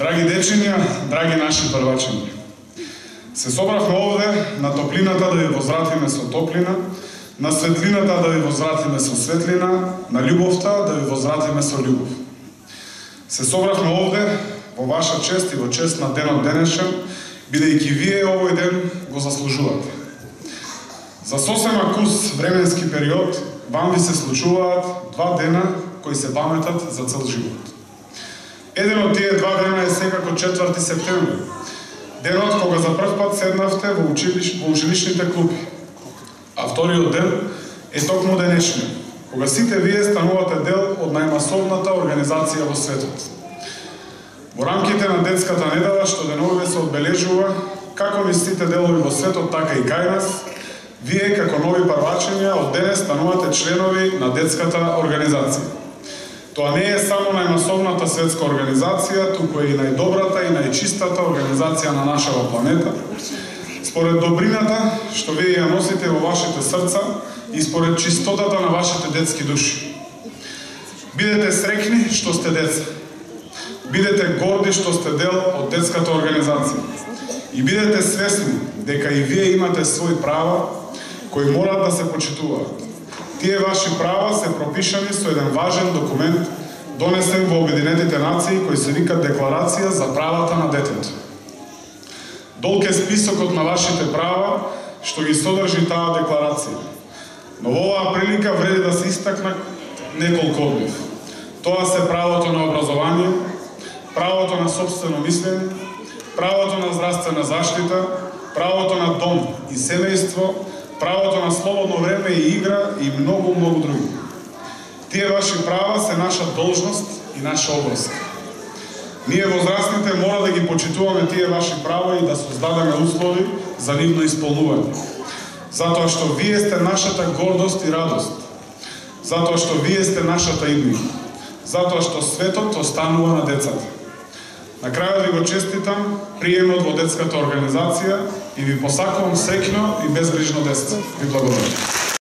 Драги дечиња, драги наши првачиња, се собравме овде на топлината да ви возвратиме со топлина, на светлината да ви возвратиме со светлина, на љубовта да ви возвратиме со љубов. Се собравме овде во ваша чест и во чест на денот денешен, бидејќи вие овој ден го заслужувате. За сосем акус временски период вам ви се случуваат два дена кои се паметат за цел живот. Еден од тие два дена е секако 4 септември, денот кога за прв пат седнавте во училишните клупи. А вториот ден е токму денешниот, кога сите вие станувате дел од најмасовната организација во светот. Во рамките на детската недела што деновиве се одбележува, како низ сите делови во светот, така и кај нас, вие како нови првачиња од денес станувате членови на детската организација. Тоа не е само најмасовната светска организација, туку е и најдобрата и најчистата организација на нашава планета, според добрината што вие ја носите во вашите срца и според чистотата на вашите детски души. Бидете среќни што сте деца. Бидете горди што сте дел од детската организација. И бидете свесни дека и вие имате своји права кои морат да се почитуваат. Тие ваши права се пропишани со еден важен документ донесен во Обединетите нации кој се вика Декларација за правата на детето. Долг е списокот на вашите права што ги содржи таа декларација. Но во оваа прилика вреди да се истакнат неколку од нив. Тоа се правото на образование, правото на сопствено мислење, правото на здравствена заштита, правото на дом и семејство, правото на слободно време и игра и многу други. Тие ваши права се наша должност и наша обврска. Ние возрастните мора да ги почитуваме тие ваши права и да создадеме услови за нивно исполнување. Затоа што вие сте нашата гордост и радост. Затоа што вие сте нашата иднина. Затоа што светот останува на децата. На крајот ви го честитам приемот во детската организација и ви посакувам среќно и безгрижно детство. Ви благодарам.